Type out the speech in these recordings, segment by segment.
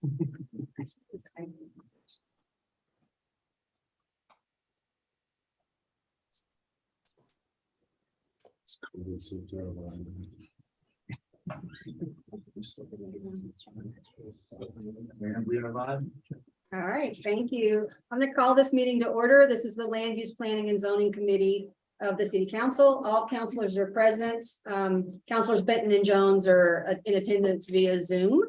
All right, thank you. I'm going to call this meeting to order. This is the Land Use Planning and Zoning Committee of the City Council. All councilors are present. Councilors Benton and Jones are in attendance via Zoom.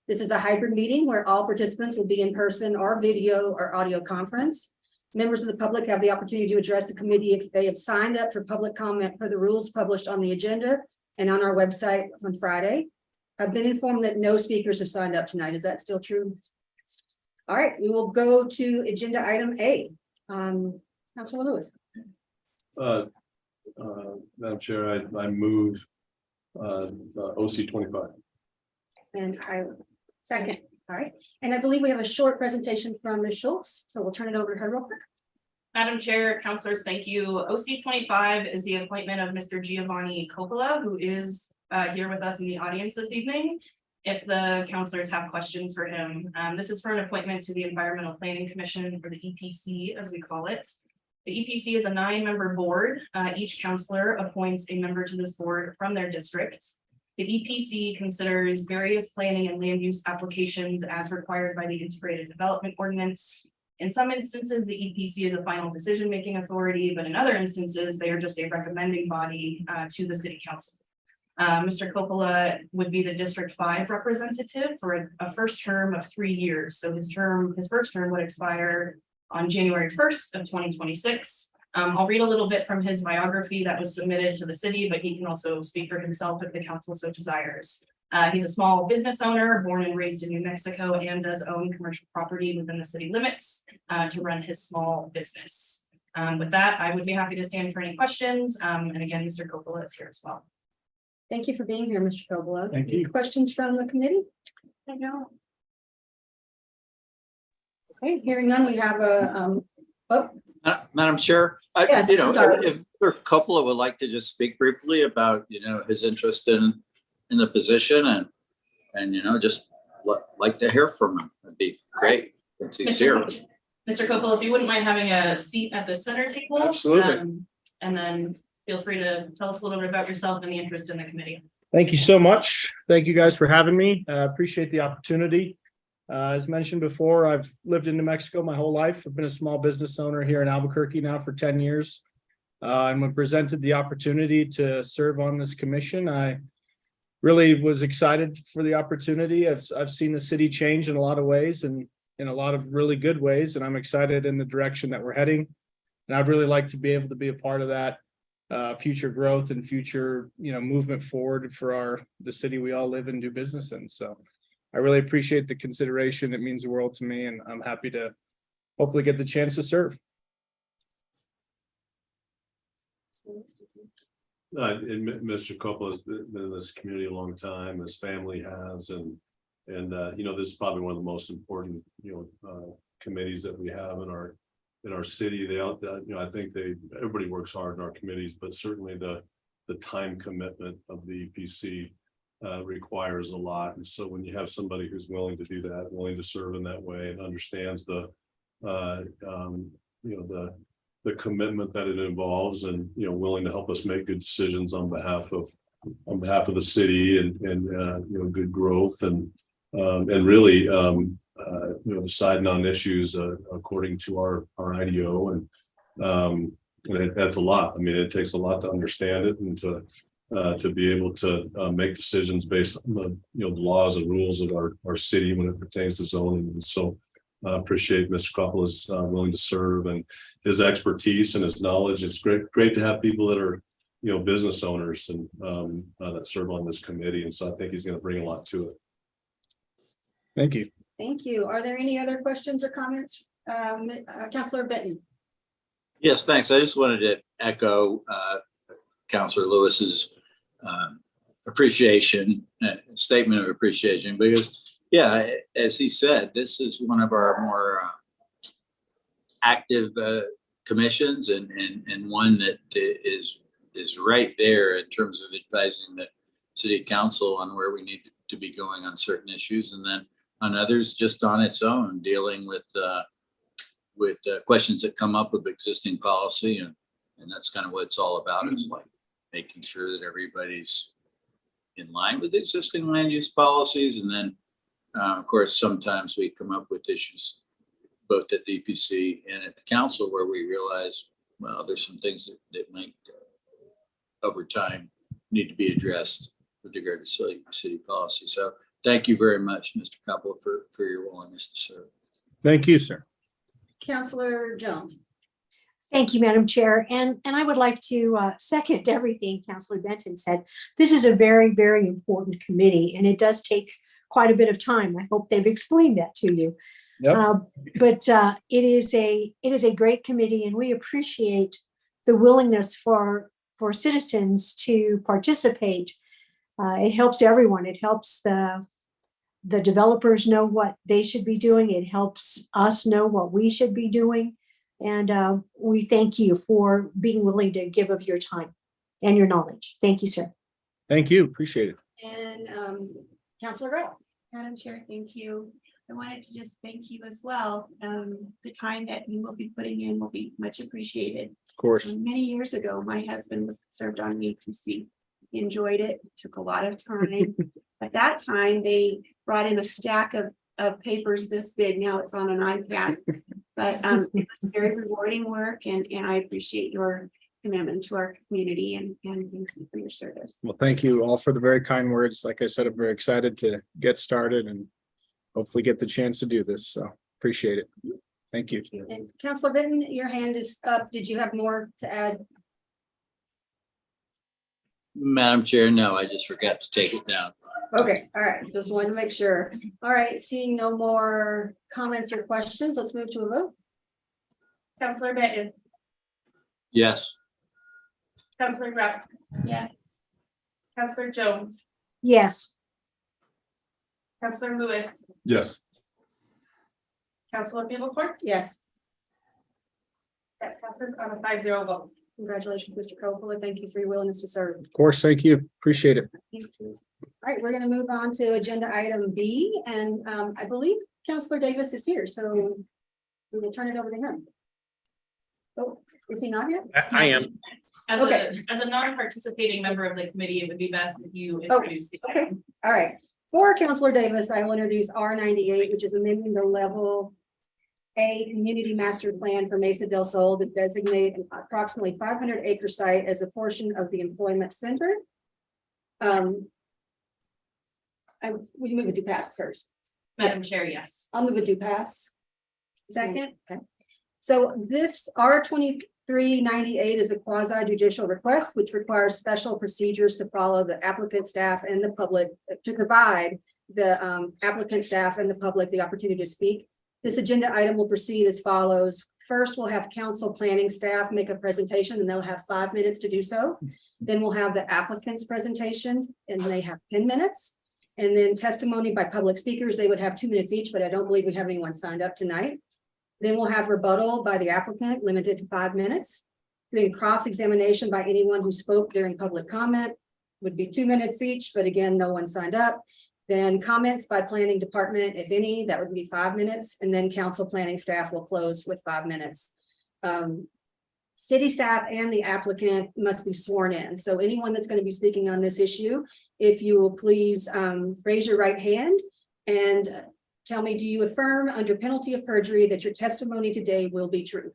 This is a hybrid meeting where all participants will be in person or video or audio conference. Members of the public have the opportunity to address the committee if they have signed up for public comment per the rules published on the agenda and on our website on Friday. I've been informed that no speakers have signed up tonight. Is that still true? All right, we will go to agenda item A. Councilor Lewis. Madam Chair, I move OC 25. And I second. All right, and I believe we have a short presentation from Ms. Schultz, so we'll turn it over to her real quick. Madam Chair, councilors, thank you. OC 25 is the appointment of Mr. Giovanni Coppola, who is here with us in the audience this evening. If the councilors have questions for him, this is for an appointment to the Environmental Planning Commission, or the EPC as we call it. The EPC is a 9-member board. Each councilor appoints a member to this board from their district. The EPC considers various planning and land use applications as required by the Integrated Development Ordinance. In some instances, the EPC is a final decision-making authority, but in other instances, they are just a recommending body to the City Council. Mr. Coppola would be the District 5 representative for a first term of 3 years. So his first term would expire on January 1st of 2026. I'll read a little bit from his biography that was submitted to the city, but he can also speak for himself if the council so desires. He's a small business owner, born and raised in New Mexico, and does own commercial property within the city limits to run his small business. With that, I would be happy to stand for any questions. And again, Mr. Coppola is here as well. Thank you for being here, Mr. Coppola. Thank Any you. questions from the committee? No. Okay, hearing none, we have a, Madam Chair, Yes, sorry. if Mr. Coppola would like to just speak briefly about, his interest in the position and, just like to hear from him. That'd be great. Since he's here. Mr. Coppola, if you wouldn't mind having a seat at the center table. Absolutely. And then feel free to tell us a little bit about yourself and the interest in the committee. Thank you so much. Thank you guys for having me. Appreciate the opportunity. As mentioned before, I've lived in New Mexico my whole life. I've been a small business owner here in Albuquerque now for 10 years. And when presented the opportunity to serve on this commission, I really was excited for the opportunity. I've seen the city change in a lot of ways and in a lot of really good ways, and I'm excited in the direction that we're heading. And I'd really like to be able to be a part of that future growth and future, movement forward for the city we all live and do business in. So I really appreciate the consideration. It means the world to me, and I'm happy to hopefully get the chance to serve. Mr. Coppola has been in this community a long time. His family has, and this is probably one of the most important committees that we have in our city. I think everybody works hard in our committees, but certainly the time commitment of the EPC requires a lot. And so when you have somebody who's willing to do that, willing to serve in that way, and understands the commitment that it involves, and willing to help us make good decisions on behalf of the city and good growth and really deciding on issues according to our IDO, and that's a lot. I mean, it takes a lot to understand it and to be able to make decisions based on the laws and rules of our city when it pertains to zoning. And so I appreciate Mr. Coppola's willing to serve, and his expertise and his knowledge. It's great to have people that are business owners and that serve on this committee. And so I think he's going to bring a lot to it. Thank you. thank you. Are there any other questions or comments? Councilor Benton. Yes, thanks. I just wanted to echo Councilor Lewis's statement of appreciation, because, yeah, as he said, this is one of our more active commissions and one that is right there in terms of advising the city council on where we need to be going on certain issues, and then on others just on its own, dealing with questions that come up with existing policy. And that's kind of what it's all about, is like making sure that everybody's in line with existing land use policies. And then, of course, sometimes we come up with issues both at DPC and at the council where we realize, well, there's some things that might over time need to be addressed with regard to city policy. So thank you very much, Mr. Coppola, for your willingness to serve. Thank you, sir. Counselor Jones. Thank you, Madam Chair. And I would like to second everything Councilor Benton said. This is a very, very important committee, and it does take quite a bit of time. I hope they've explained that to you. Yep. But it is a great committee, and we appreciate the willingness for citizens to participate. It helps everyone. It helps the developers know what they should be doing. It helps us know what we should be doing. And we thank you for being willing to give of your time and your knowledge. Thank you, sir. Thank you. Appreciate it. And Counselor Grell. Madam Chair, thank you. I wanted to just thank you as well. The time that you will be putting in will be much appreciated. Of course. Many years ago, my husband was served on VPC. He enjoyed it, took a lot of time. At that time, they brought in a stack of papers this big. Now it's on an iPad. But it was very rewarding work, and I appreciate your commitment to our community, and thank you for your service. Well, thank you all for the very kind words. Like I said, I'm very excited to get started and hopefully get the chance to do this. So appreciate it. Thank you. And Counselor Benton, your hand is up. Did you have more to add? Madam Chair, no, I just forgot to take it down. Okay, all right, just wanted to make sure. All right, seeing no more comments or questions, let's move to a vote. Counselor Benton. Yes. Counselor Grell. Yeah. Counselor Jones. Yes. Counselor Lewis. Yes. Counselor Pipelcorn. Yes, That passes on a 5-0 vote. congratulations, Mr. Coppola. Thank you for your willingness to serve. Of course. Thank you. Appreciate it. Thank you. All right, we're gonna move on to agenda item B, and I believe Counselor Davis is here, so we will turn it over to him. Oh, is he not here? I am. As Okay. as a non-participating member of the committee, it would be best if you introduce the Okay, all right. For Counselor Davis, I will introduce R98, which is amending the level A Community Master Plan for Mesa del Sol to designate an approximately 500-acre site as a portion of the employment center. We move it to pass first. Madam Chair, yes. I'll move it to pass. Second. Okay. So this R2398 is a quasi judicial request, which requires special procedures to follow the applicant, staff, and the public to provide the applicant, staff, and the public the opportunity to speak. This agenda item will proceed as follows. First, we'll have council planning staff make a presentation, and they'll have 5 minutes to do so. Then we'll have the applicant's presentation, and they have 10 minutes. And then testimony by public speakers, they would have 2 minutes each, but I don't believe we have anyone signed up tonight. Then we'll have rebuttal by the applicant, limited to 5 minutes. Then cross-examination by anyone who spoke during public comment would be 2 minutes each, but again, no one signed up. Then comments by planning department, if any, that would be 5 minutes. And then council planning staff will close with 5 minutes. City staff and the applicant must be sworn in. So anyone that's going to be speaking on this issue, if you will please raise your right hand and tell me, do you affirm under penalty of perjury that your testimony today will be true?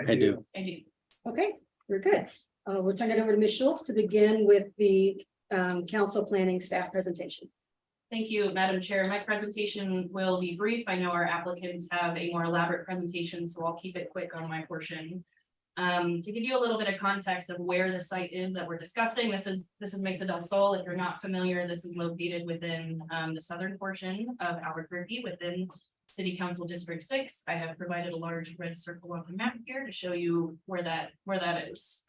I do. I do. Okay, we're good. We'll turn it over to Ms. Schultz to begin with the council planning staff presentation. Thank you, Madam Chair. My presentation will be brief. I know our applicants have a more elaborate presentation, so I'll keep it quick on my portion. To give you a little bit of context of where the site is that we're discussing, this is Mesa del Sol. If you're not familiar, this is located within the southern portion of Albuquerque within City Council District 6. I have provided a large red circle on the map here to show you where that is.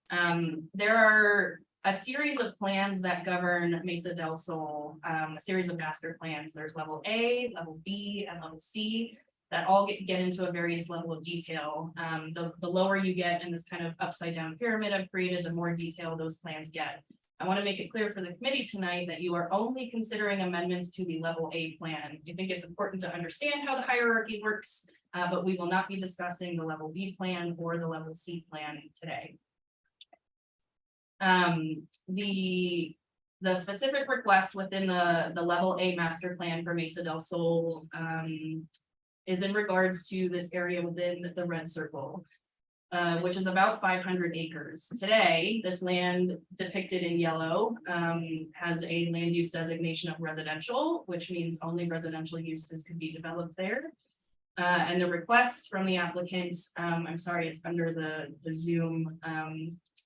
There are a series of plans that govern Mesa del Sol, a series of master plans. There's level A, level B, and level C that all get into a various level of detail. The lower you get in this kind of upside down pyramid I've created, the more detail those plans get. I want to make it clear for the committee tonight that you are only considering amendments to the level A plan. I think it's important to understand how the hierarchy works, but we will not be discussing the level B plan or the level C plan today. The specific request within the level A master plan for Mesa del Sol is in regards to this area within the red circle, which is about 500 acres. Today, this land depicted in yellow has a land use designation of residential, which means only residential uses could be developed there. And the request from the applicants, I'm sorry, it's under the Zoom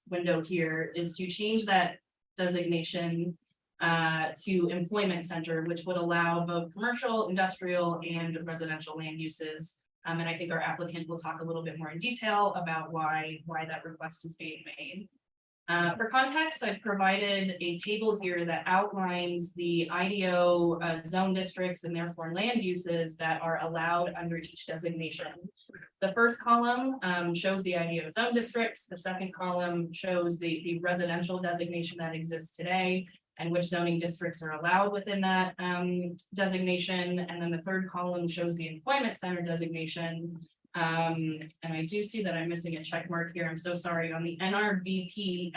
window here, is to change that designation to employment center, which would allow both commercial, industrial, and residential land uses. And I think our applicant will talk a little bit more in detail about why that request is being made. For context, I've provided a table here that outlines the IDO zone districts and therefore land uses that are allowed under each designation. The first column shows the IDO zone districts. The second column shows the residential designation that exists today and which zoning districts are allowed within that designation. And then the third column shows the employment center designation. And I do see that I'm missing a check mark here. I'm so sorry. On the NR-BP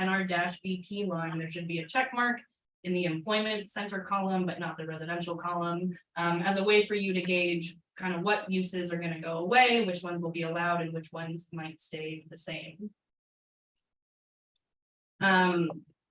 line, there should be a check mark in the employment center column, but not the residential column, as a way for you to gauge kind of what uses are going to go away, which ones will be allowed, and which ones might stay the same.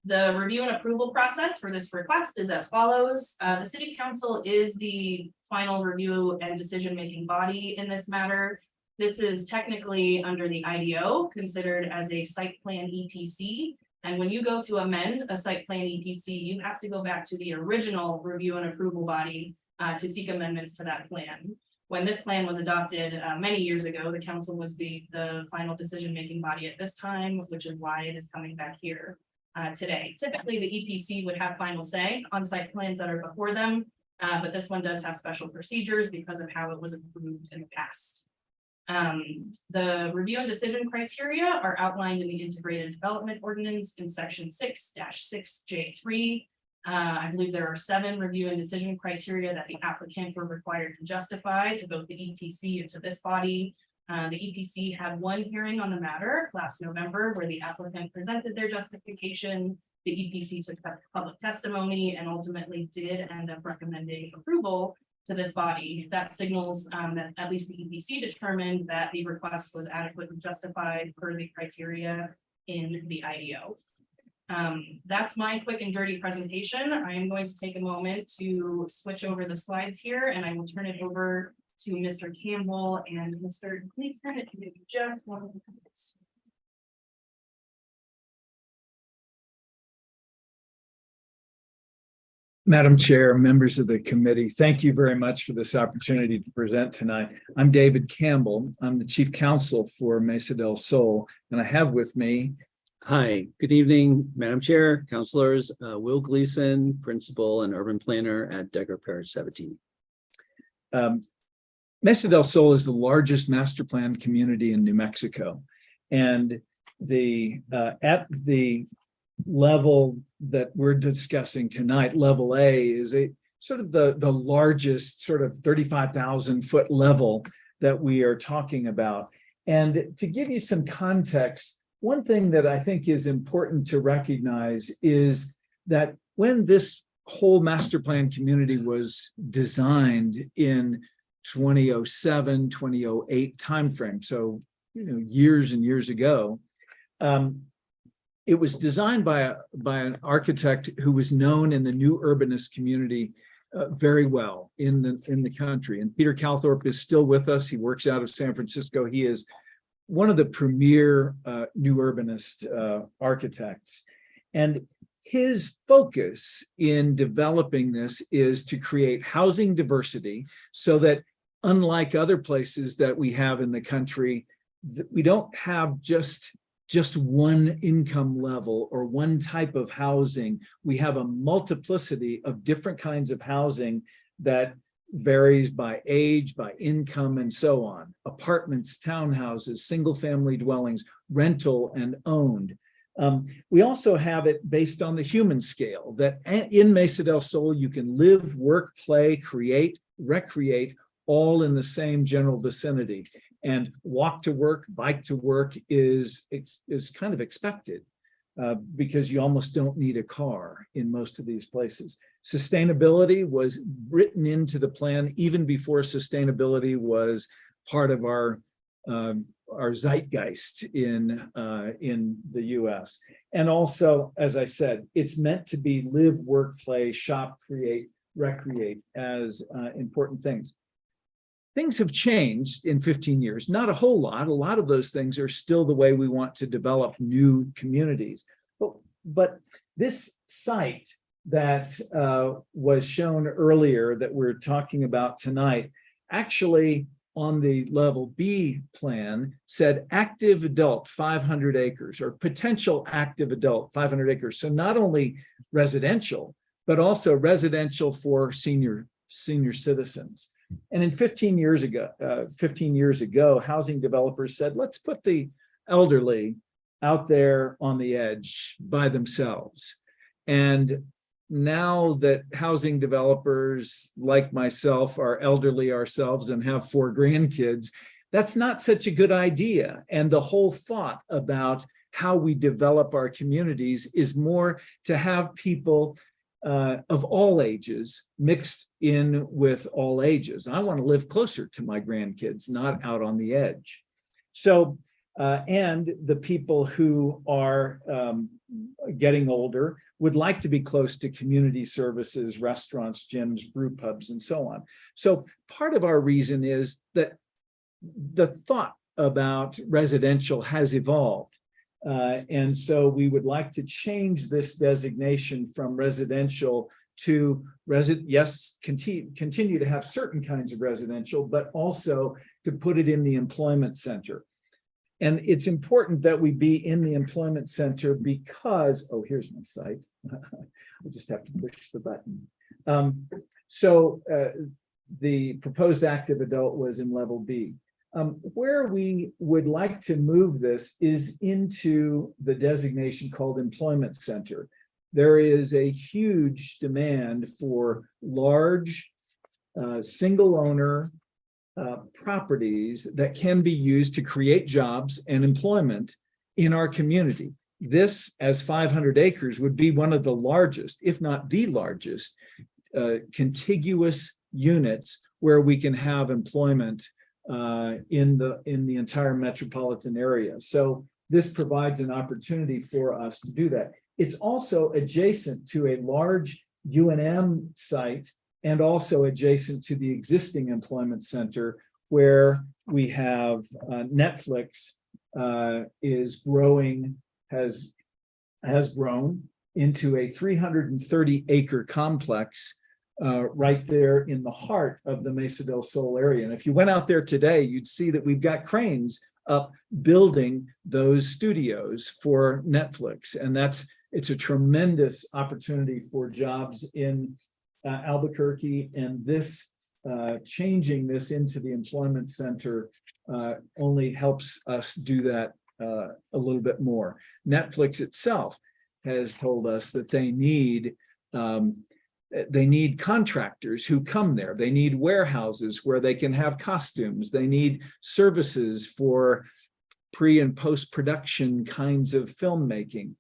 The review and approval process for this request is as follows. The City Council is the final review and decision-making body in this matter. This is technically under the IDO considered as a site plan EPC. And when you go to amend a site plan EPC, you have to go back to the original review and approval body to seek amendments to that plan. When this plan was adopted many years ago, the council was the final decision-making body at this time, which is why it is coming back here today. Typically, the EPC would have final say on site plans that are before them, but this one does have special procedures because of how it was approved in the past. The review and decision criteria are outlined in the integrated development ordinance in section 6-6J3. I believe there are 7 review and decision criteria that the applicant were required to justify to both the EPC and to this body. The EPC had one hearing on the matter last November where the applicant presented their justification. The EPC took public testimony and ultimately did end up recommending approval to this body. That signals that at least the EPC determined that the request was adequately justified per the criteria in the IDO. That's my quick and dirty presentation. I am going to take a moment to switch over the slides here, and I will turn it over to Mr. Campbell and Mr. Gleason. If you give me just 1 minute. Madam Chair, members of the committee, thank you very much for this opportunity to present tonight. I'm David Campbell. I'm the Chief Counsel for Mesa del Sol, and I have with me. Hi, good evening, Madam Chair, councilors, Will Gleason, Principal and Urban Planner at Decker Parish 17. Mesa del Sol is the largest master planned community in New Mexico, and at the level that we're discussing tonight, level A, is a sort of the largest sort of 35,000 foot level that we are talking about. And to give you some context, one thing that I think is important to recognize is that when this whole master plan community was designed in 2007, 2008 timeframe, so years and years ago, it was designed by an architect who was known in the new urbanist community very well in the country. And Peter Calthorpe is still with us. He works out of San Francisco. He is one of the premier new urbanist architects. And his focus in developing this is to create housing diversity so that, unlike other places that we have in the country, we don't have just one income level or one type of housing. We have a multiplicity of different kinds of housing that varies by age, by income, and so on. Apartments, townhouses, single family dwellings, rental and owned. We also have it based on the human scale, that in Mesa del Sol, you can live, work, play, create, recreate, all in the same general vicinity. And walk to work, bike to work is kind of expected because you almost don't need a car in most of these places. Sustainability was written into the plan even before sustainability was part of our zeitgeist in the US. And also, as I said, it's meant to be live, work, play, shop, create, recreate as important things. Things have changed in 15 years, not a whole lot. A lot of those things are still the way we want to develop new communities. But this site that was shown earlier that we're talking about tonight, actually on the level B plan said active adult 500 acres or potential active adult 500 acres. So not only residential, but also residential for senior citizens. And in 15 years ago, housing developers said, let's put the elderly out there on the edge by themselves. And now that housing developers like myself are elderly ourselves and have 4 grandkids, that's not such a good idea. And the whole thought about how we develop our communities is more to have people of all ages mixed in with all ages. I want to live closer to my grandkids, not out on the edge. So, and the people who are getting older would like to be close to community services, restaurants, gyms, brew pubs, and so on. So part of our reason is that the thought about residential has evolved. And so we would like to change this designation from residential to continue to have certain kinds of residential, but also to put it in the employment center. And it's important that we be in the employment center because, oh, here's my site. I just have to push the button. The proposed active adult was in level B. Where we would like to move this is into the designation called employment center. There is a huge demand for large single owner properties that can be used to create jobs and employment in our community. This, as 500 acres, would be one of the largest, if not the largest, contiguous units where we can have employment in the entire metropolitan area. So this provides an opportunity for us to do that. It's also adjacent to a large UNM site and also adjacent to the existing employment center where we have Netflix is growing, has grown into a 330-acre complex right there in the heart of the Mesa del Sol area. And if you went out there today, you'd see that we've got cranes up building those studios for Netflix. And it's a tremendous opportunity for jobs in Albuquerque, and this changing this into the employment center only helps us do that a little bit more. Netflix itself has told us that they need contractors who come there. They need warehouses where they can have costumes. They need services for pre and post-production kinds of filmmaking,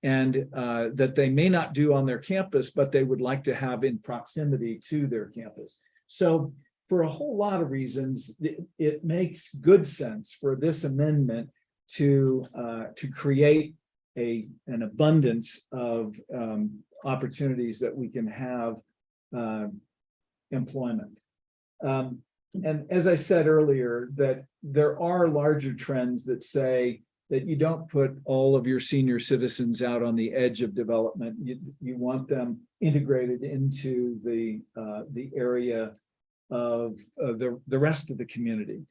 and that they may not do on their campus, but they would like to have in proximity to their campus. So for a whole lot of reasons, it makes good sense for this amendment to create an abundance of opportunities that we can have employment. And as I said earlier, that there are larger trends that say that you don't put all of your senior citizens out on the edge of development. You want them integrated into the area of the rest of the community.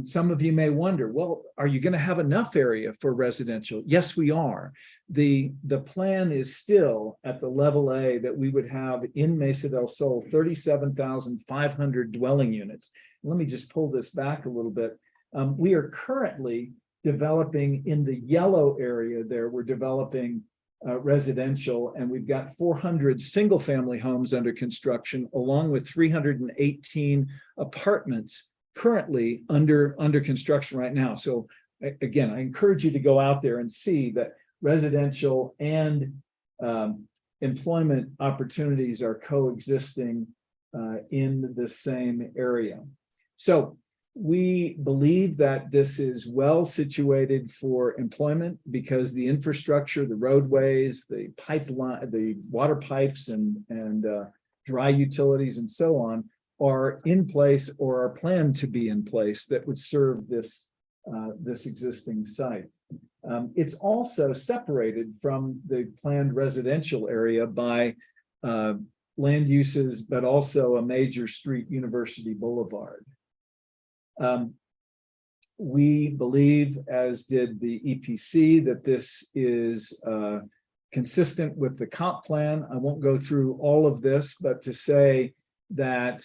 Some of you may wonder, well, are you going to have enough area for residential? Yes, we are. The plan is still at the level A that we would have in Mesa del Sol, 37,500 dwelling units. Let me just pull this back a little bit. We are currently developing in the yellow area there, we're developing residential, and we've got 400 single-family homes under construction, along with 318 apartments currently under construction right now. So again, I encourage you to go out there and see that residential and employment opportunities are coexisting in the same area. So we believe that this is well situated for employment because the infrastructure, the roadways, the pipeline, the water pipes and dry utilities and so on are in place or are planned to be in place that would serve this existing site. It's also separated from the planned residential area by land uses, but also a major street, University Boulevard. We believe, as did the EPC, that this is consistent with the comp plan. I won't go through all of this, but to say that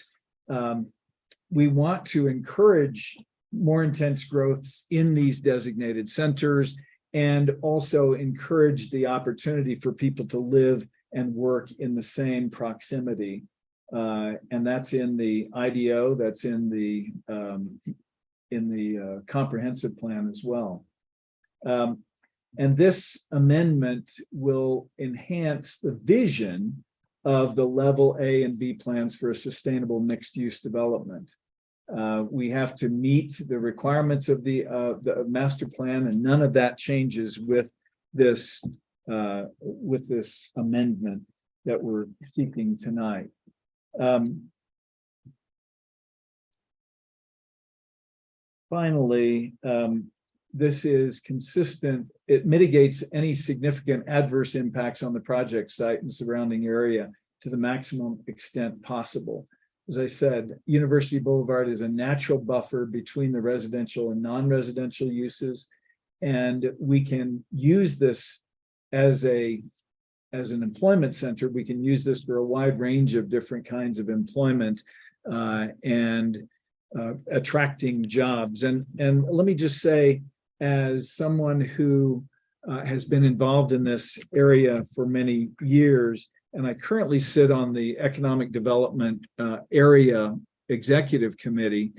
we want to encourage more intense growth in these designated centers and also encourage the opportunity for people to live and work in the same proximity. And that's in the IDO, that's in the comprehensive plan as well. And this amendment will enhance the vision of the level A and B plans for a sustainable mixed-use development. We have to meet the requirements of the master plan, and none of that changes with this amendment that we're seeking tonight. Finally, this is consistent. It mitigates any significant adverse impacts on the project site and surrounding area to the maximum extent possible. As I said, University Boulevard is a natural buffer between the residential and non-residential uses, and we can use this as an employment center. We can use this for a wide range of different kinds of employment and attracting jobs. And let me just say, as someone who has been involved in this area for many years, and I currently sit on the Economic Development Area Executive Committee,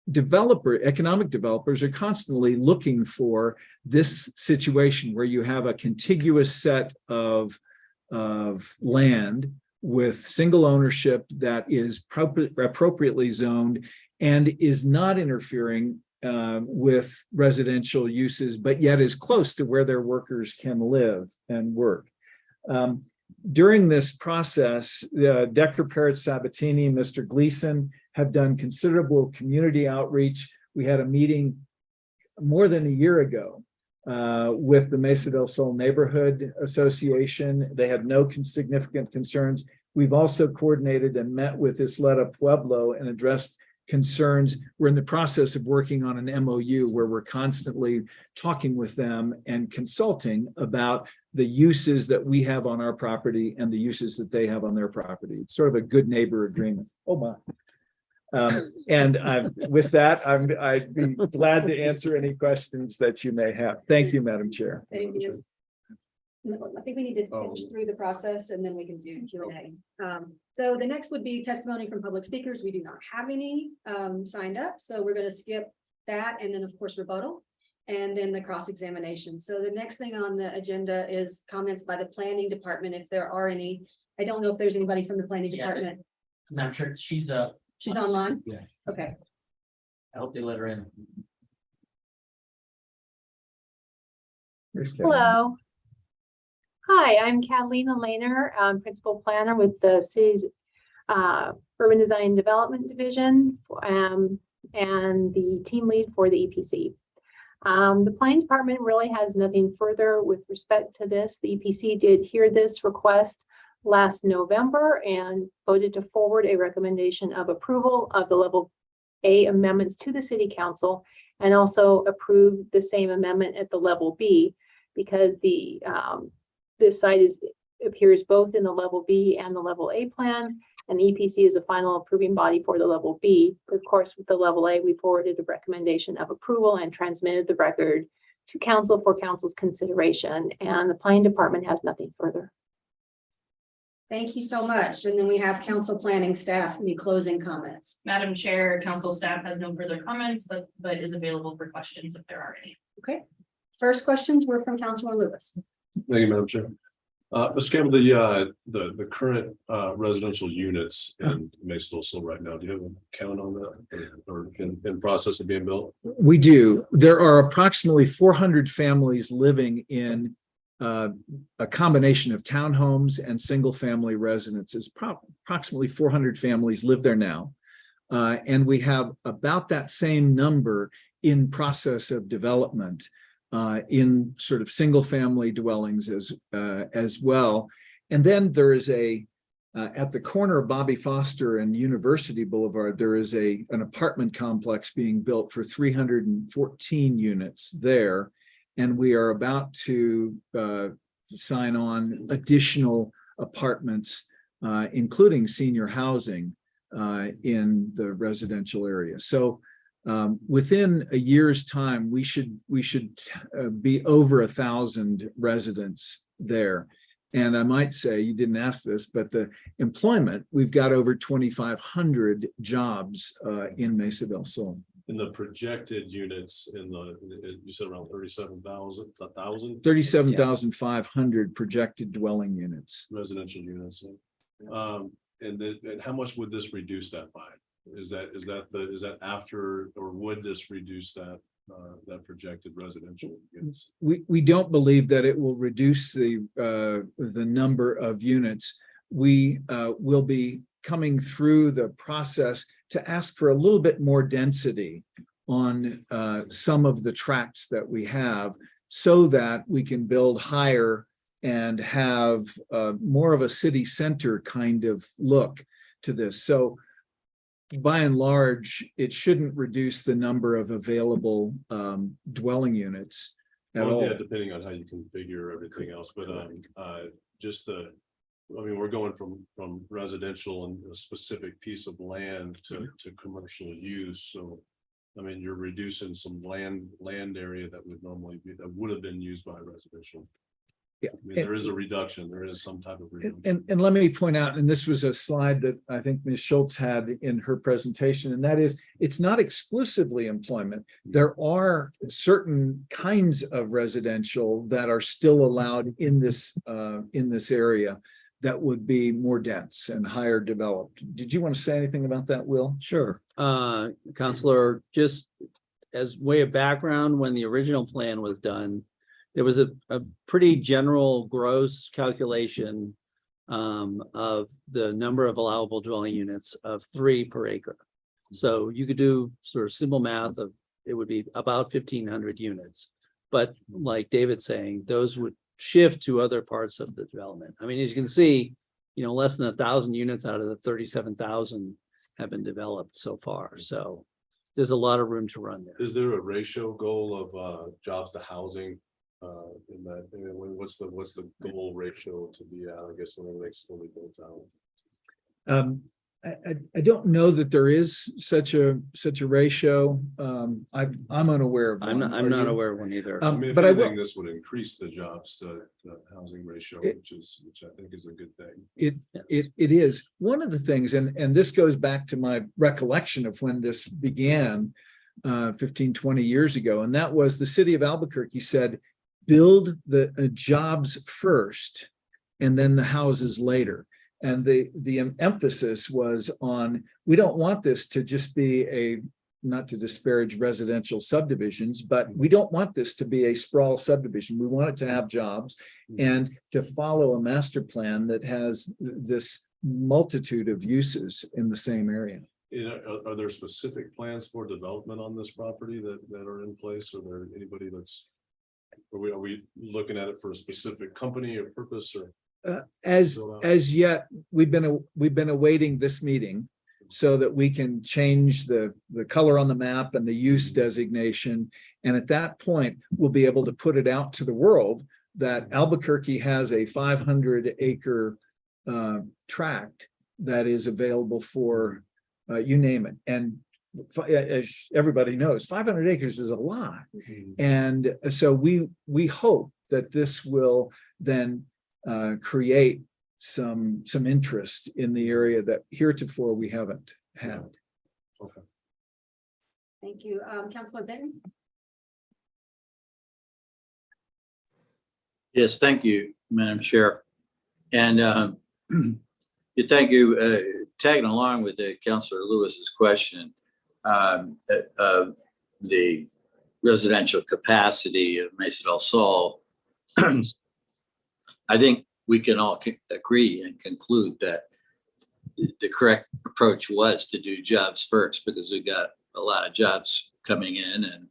economic developers are constantly looking for this situation where you have a contiguous set of land with single ownership that is appropriately zoned and is not interfering with residential uses, but yet is close to where their workers can live and work. During this process, Decker, Parrott, Sabatini, and Mr. Gleason have done considerable community outreach. We had a meeting more than a year ago with the Mesa del Sol Neighborhood Association. They have no significant concerns. We've also coordinated and met with Isleta Pueblo and addressed concerns. We're in the process of working on an MOU where we're constantly talking with them and consulting about the uses that we have on our property and the uses that they have on their property. It's sort of a good neighbor agreement. Oh my. With that, I'd be glad to answer any questions that you may have. Thank you, Madam Chair. Thank you. I think we need to finish through the process and then we can do Q&A. So the next would be testimony from public speakers. We do not have any signed up, so we're going to skip that, and then of course rebuttal, and then the cross-examination. So the next thing on the agenda is comments by the planning department, if there are any. I don't know if there's anybody from the planning department. Madam Chair, she's online? Yeah. Okay. I hope they let her in. Hello. Hi, I'm Catalina Lehner, Principal Planner with the city's Urban Design and Development Division, and the team lead for the EPC. The planning department really has nothing further with respect to this. The EPC did hear this request last November and voted to forward a recommendation of approval of the level A amendments to the city council, and also approved the same amendment at the level B, because the this site appears both in the level B and the level A plans, And EPC is the final approving body for the level B. But of course, with the level A, we forwarded a recommendation of approval and transmitted the record to council for council's consideration, and the planning department has nothing further. Thank you so much. And then we have council planning staff, any closing comments? Madam Chair, council staff has no further comments, but is available for questions if there are any. Okay. First questions were from Councilman Lewis. Thank you, Madam Chair. Mr. Campbell, the current residential units in Mesa del Sol right now, do you have a count on that or in process of being built? We do. There are approximately 400 families living in a combination of townhomes and single-family residences. Approximately 400 families live there now. And we have about that same number in process of development in sort of single-family dwellings as well. And then there is at the corner of Bobby Foster and University Boulevard, there is an apartment complex being built for 314 units there. And we are about to sign on additional apartments, including senior housing in the residential area. So within a year's time, we should be over 1,000 residents there. And I might say, you didn't ask this, but the employment, we've got over 2,500 jobs in Mesa del Sol. In the projected units you said around 37,000, it's 1,000? 37,500 projected dwelling units. Residential units. And how much would this reduce that by? Is that after, or would this reduce that projected residential units? We don't believe that it will reduce the number of units. We will be coming through the process to ask for a little bit more density on some of the tracts that we have, so that we can build higher and have more of a city center kind of look to this. So by and large, it shouldn't reduce the number of available dwelling units at all. Yeah, depending on how you configure everything else, but we're going from residential and a specific piece of land to commercial use. So, I mean, you're reducing some land area that would have been used by residential. Yeah. I mean, there is a reduction. There is some type of reduction. And let me point out, and this was a slide that I think Ms. Schultz had in her presentation, and that is, it's not exclusively employment. There are certain kinds of residential that are still allowed in this area that would be more dense and higher developed. Did you want to say anything about that, Will? Sure. Counselor, just as way of background, when the original plan was done, there was a pretty general gross calculation of the number of allowable dwelling units of 3 per acre. So you could do sort of simple math of, it would be about 1,500 units. But like David's saying, those would shift to other parts of the development. I mean, as you can see, less than 1,000 units out of the 37,000 have been developed so far. So there's a lot of room to run there. Is there a ratio goal of jobs to housing? What's the goal ratio to be at, I guess, when everything's fully built out? I don't know that there is such a ratio. I'm unaware of one. I'm not aware of one either. I mean, if but anything, this would increase the jobs to housing ratio, which I think is a good thing. It is. One of the things, and this goes back to my recollection of when this began 15, 20 years ago, and that was the city of Albuquerque said, build the jobs first and then the houses later. And the emphasis was on, we don't want this to just be not to disparage residential subdivisions, but we don't want this to be a sprawl subdivision. We want it to have jobs and to follow a master plan that has this multitude of uses in the same area. Are there specific plans for development on this property that are in place? Or there anybody are we looking at it for a specific company or purpose, or? As yet, we've been awaiting this meeting so that we can change the color on the map and the use designation. And at that point, we'll be able to put it out to the world that Albuquerque has a 500-acre tract that is available for, you name it. And as everybody knows, 500 acres is a lot. And so we hope that this will then create some interest in the area that heretofore we haven't had. Thank you. Councilor Benton? Yes, thank you, Madam Chair. And thank you, tagging along with Councilor Lewis's question, the residential capacity of Mesa del Sol. I think we can all agree and conclude that the correct approach was to do jobs first, because we got a lot of jobs coming in,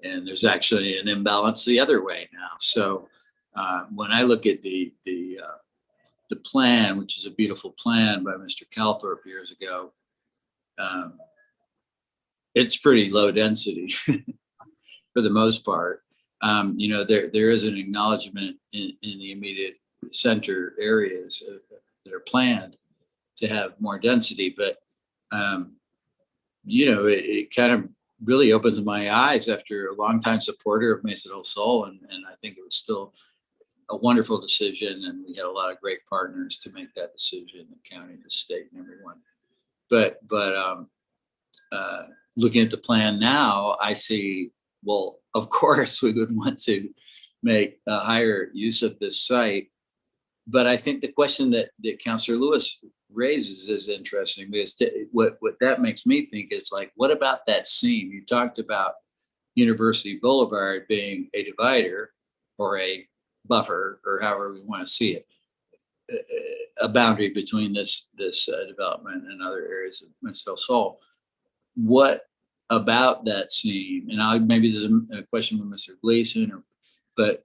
and there's actually an imbalance the other way now. So when I look at the plan, which is a beautiful plan by Mr. Calthorpe years ago, it's pretty low density for the most part. You know, there is an acknowledgement in the immediate center areas that are planned to have more density, but you know, it kind of really opens my eyes after a longtime supporter of Mesa del Sol, and I think it was still a wonderful decision, and we had a lot of great partners to make that decision, the county, the state, and everyone. But looking at the plan now, I see, well, of course, we would want to make a higher use of this site. But I think the question that Councilor Lewis raises is interesting, because what that makes me think is like, what about that seam? You talked about University Boulevard being a divider or a buffer, or however we want to see it, a boundary between this development and other areas of Mesa del Sol. What about that seam? And maybe there's a question for Mr. Gleason, but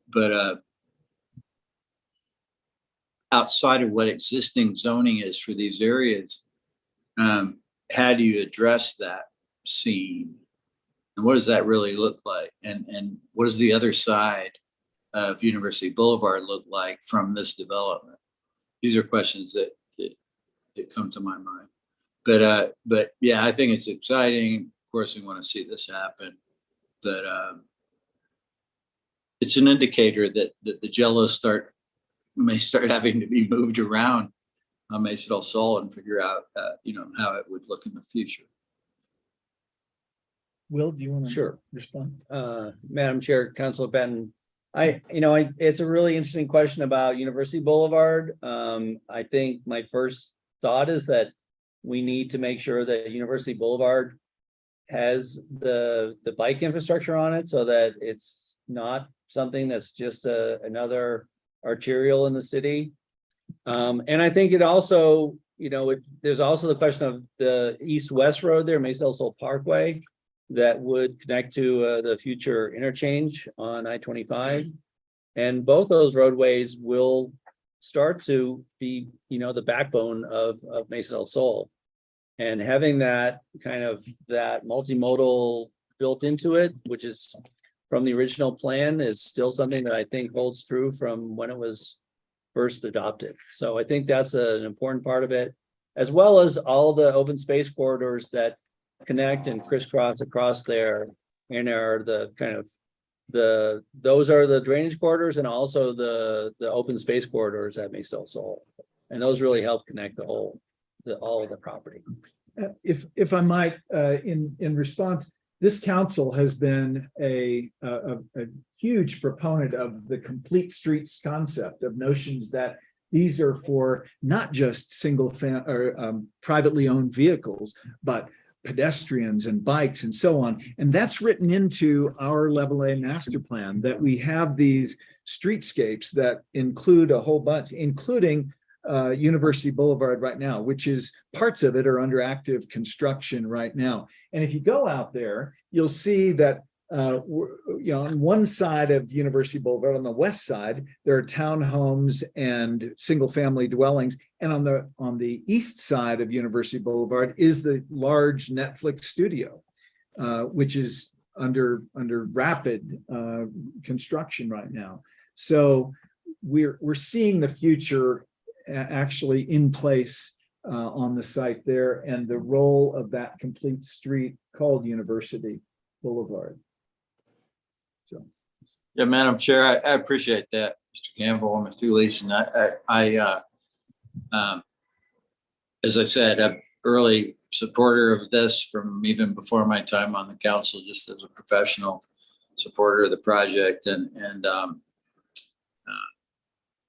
outside of what existing zoning is for these areas, how do you address that seam? And what does that really look like? And what does the other side of University Boulevard look like from this development? These are questions that come to my mind. But yeah, I think it's exciting. Of course, we want to see this happen, but it's an indicator that the Jello may start having to be moved around on Mesa del Sol and figure out, you know, how it would look in the future. Will, do you want to Sure. respond? Madam Chair, Councilor Benton, it's a really interesting question about University Boulevard. I think my first thought is that we need to make sure that University Boulevard has the bike infrastructure on it, so that it's not something that's just another arterial in the city. And I think it also, there's also the question of the east-west road there, Mesa del Sol Parkway, that would connect to the future interchange on I-25. And both those roadways will start to be, the backbone of Mesa del Sol. And having that kind of that multimodal built into it, which is from the original plan, is still something that I think holds true from when it was first adopted. So I think that's an important part of it, as well as all the open space corridors that connect and crisscross across there, and are the kind of those are the drainage corridors, and also the open space corridors at Mesa del Sol, and those really help connect all of the property. If I might, in response, this council has been a huge proponent of the complete streets concept, of notions that these are for not just privately owned vehicles, but pedestrians and bikes and so on. And that's written into our Level A master plan, that we have these streetscapes that include a whole bunch, including University Boulevard right now, which is parts of it are under active construction right now. And if you go out there, you'll see that on one side of University Boulevard, on the west side, there are townhomes and single-family dwellings, and on the east side of University Boulevard is the large Netflix studio, which is under rapid construction right now. So we're seeing the future actually in place on the site there and the role of that complete street called University Boulevard. So, Yeah, Madam Chair, I appreciate that, Mr. Campbell and Mr. Leeson. As I said, I'm early supporter of this from even before my time on the council, just as a professional supporter of the project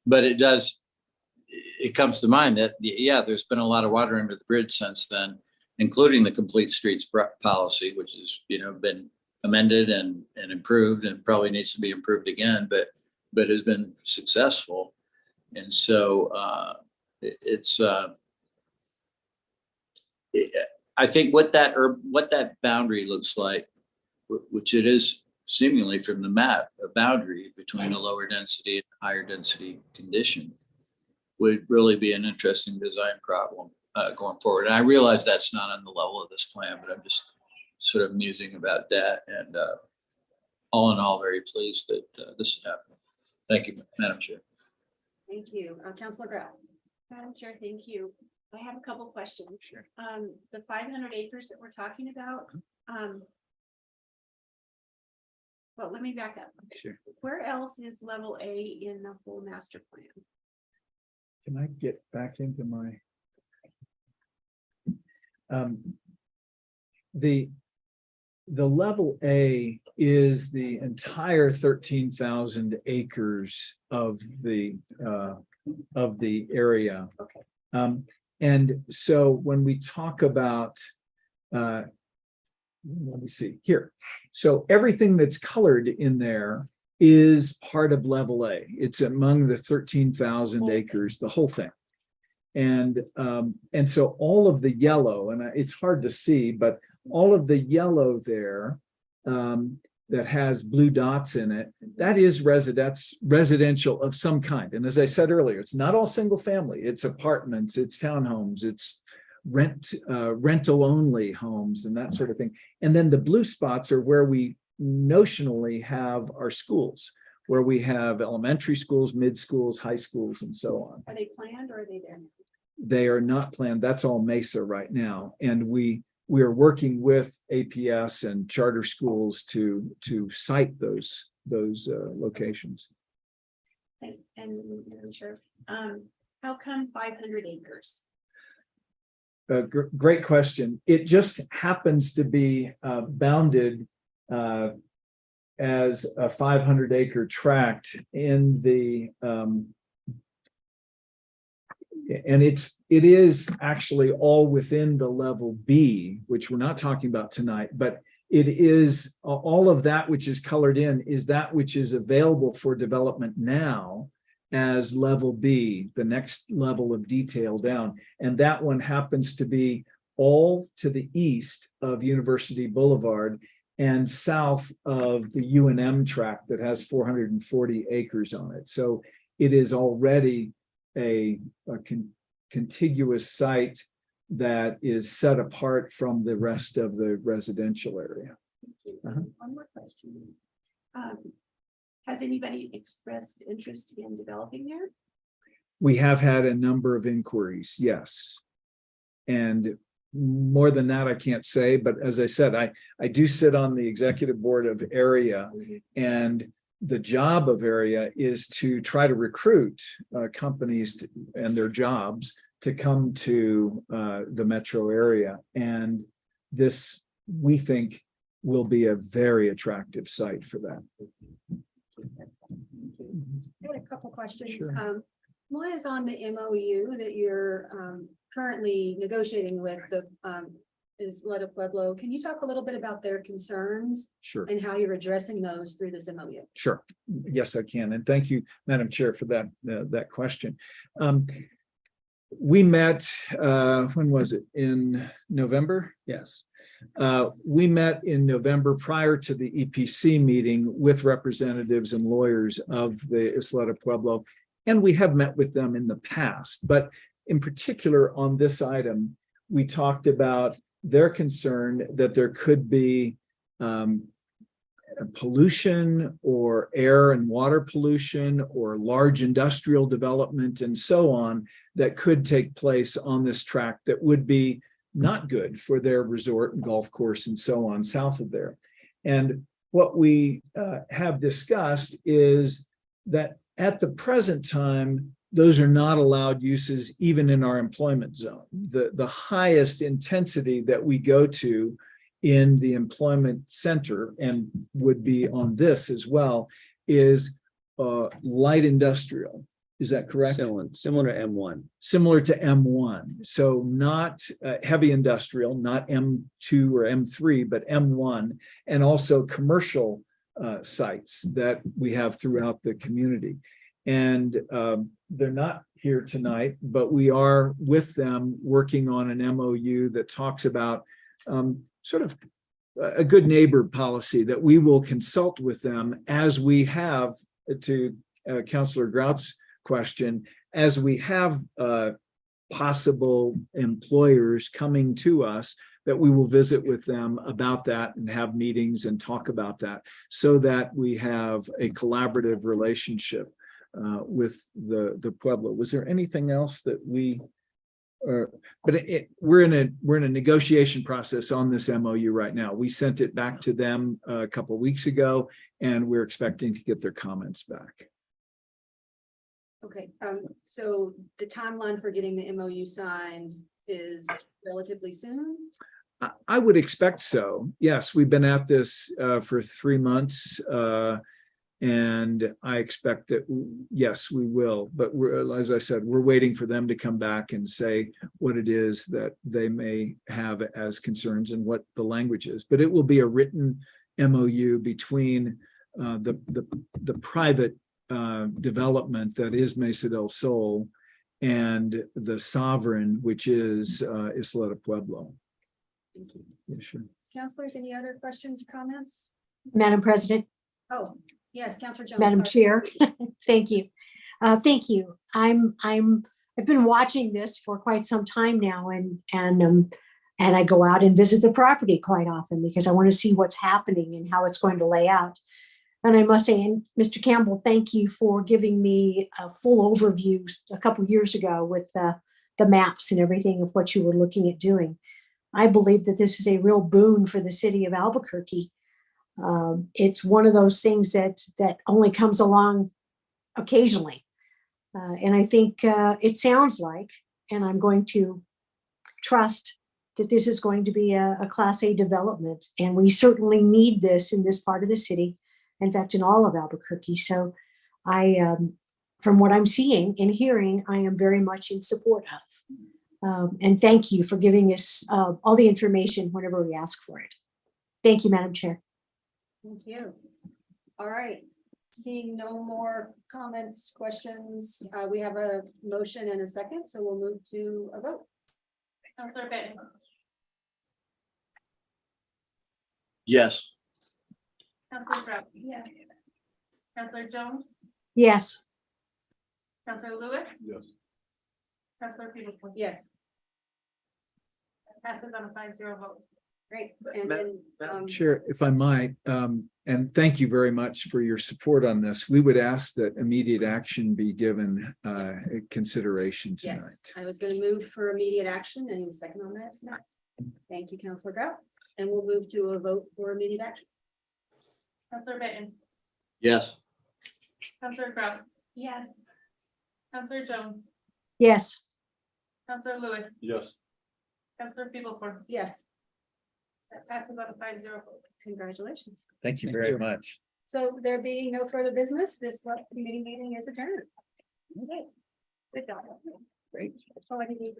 but it comes to mind that, yeah, there's been a lot of water under the bridge since then, including the complete streets policy, which has, been amended and improved and probably needs to be improved again, but has been successful. And so I think what that boundary looks like, which it is seemingly from the map, a boundary between a lower density and higher density condition, would really be an interesting design problem going forward. And I realize that's not on the level of this plan, but I'm just sort of musing about that. And all in all, very pleased that this is happening. Thank you, Madam Chair. Thank you. Councilor Grau. Madam Chair, thank you. I have a couple questions. Sure. The 500 acres that we're talking about. Well, let me back up. Sure. Where else is level A in the whole master plan? can I get back into my? The level A is the entire 13,000 acres of the area. Okay. And so when we talk about, let me see here. So everything that's colored in there is part of level A. It's among the 13,000 acres, the whole thing. And so all of the yellow, and it's hard to see, but all of the yellow there that has blue dots in it, that is residential of some kind. And as I said earlier, it's not all single family, it's apartments, it's townhomes, it's rental only homes and that sort of thing. And then the blue spots are where we notionally have our schools, where we have elementary schools, mid schools, high schools, and so on. Are they planned or are they there? They are not planned. That's all Mesa right now. And we are working with APS and charter schools to cite those locations. And Madam Chair, how come 500 acres? Great question. It just happens to be bounded as a 500-acre tract in the and it is actually all within the level B, which we're not talking about tonight, but it is all of that which is colored in is that which is available for development now as level B, the next level of detail down. And that one happens to be all to the east of University Boulevard and south of the UNM tract that has 440 acres on it. So it is already a contiguous site that is set apart from the rest of the residential area. One more question. Has anybody expressed interest in developing there? We have had a number of inquiries, yes. And more than that, I can't say, but as I said, I do sit on the executive board of AREA, and the job of AREA is to try to recruit companies and their jobs to come to the metro area. And this, we think, will be a very attractive site for that. I had a couple questions. Sure. One is on the MOU that you're currently negotiating with the Isleta Pueblo. Can you talk a little bit about their concerns Sure. and how you're addressing those through this MOU? Sure. Yes, I can. And thank you, Madam Chair, for that question. We met, when was it? In November? Yes. We met in November prior to the EPC meeting with representatives and lawyers of the Isleta Pueblo, and we have met with them in the past. But in particular on this item, we talked about their concern that there could be pollution or air and water pollution or large industrial development and so on that could take place on this track that would be not good for their resort and golf course and so on south of there. And what we have discussed is that at the present time, those are not allowed uses even in our employment zone. The highest intensity that we go to in the employment center, and would be on this as well, is light industrial. Is that correct? Similar to M1. Similar to M1. So not heavy industrial, not M2 or M3, but M1, and also commercial sites that we have throughout the community. And they're not here tonight, but we are with them working on an MOU that talks about sort of a good neighbor policy that we will consult with them, as we have, to Councilor Grout's question, as we have possible employers coming to us, that we will visit with them about that and have meetings and talk about that, so that we have a collaborative relationship with the Pueblo. Was there anything else that we but we're in a negotiation process on this MOU right now. We sent it back to them a couple of weeks ago, and we're expecting to get their comments back. Okay, so the timeline for getting the MOU signed is relatively soon? I would expect so. Yes, we've been at this for 3 months. And I expect that, yes, we will. But we're, as I said, we're waiting for them to come back and say what it is that they may have as concerns and what the language is. But it will be a written MOU between the private development that is Mesa del Sol and the sovereign, which is Isleta Pueblo. Thank you. Yeah, sure. Counselors, any other questions or comments? Madam President, Oh, yes, Counselor Jones. Madam sorry. Chair, thank you. Thank you. I've been watching this for quite some time now, and I go out and visit the property quite often because I want to see what's happening and how it's going to lay out. And I must say, and Mr. Campbell, thank you for giving me a full overview a couple years ago with the maps and everything of what you were looking at doing. I believe that this is a real boon for the city of Albuquerque. It's one of those things that only comes along occasionally. And I think it sounds like, and I'm going to trust that this is going to be a Class A development. And we certainly need this in this part of the city. In fact, in all of Albuquerque. So from what I'm seeing and hearing, I am very much in support of. And thank you for giving us all the information whenever we ask for it. Thank you, Madam Chair. Thank you. All right. Seeing no more comments, questions, we have a motion and a second, so we'll move to a vote. Counselor Benton, Yes. Counselor Grout. Yeah. Counselor Jones, Yes. Counselor Lewis, Yes. Counselor Peterson. Yes, Passes on a 5-0 vote. great. And then, Chair, if I might, and thank you very much for your support on this. We would ask that immediate action be given consideration tonight. yes, I was going to move for immediate action and second on that. Thank you, Counselor Grout. And we'll move to a vote for immediate action. Counselor Benton, Yes. Counselor Grout. Yes. Counselor Jones, Yes. Counselor Lewis, Yes. Counselor Peterson. Yes, That passes on a 5-0 vote. congratulations. Thank you Thank very you. much. So there being no further business, this committee meeting is adjourned. Okay. Good job. Great. That's all I need.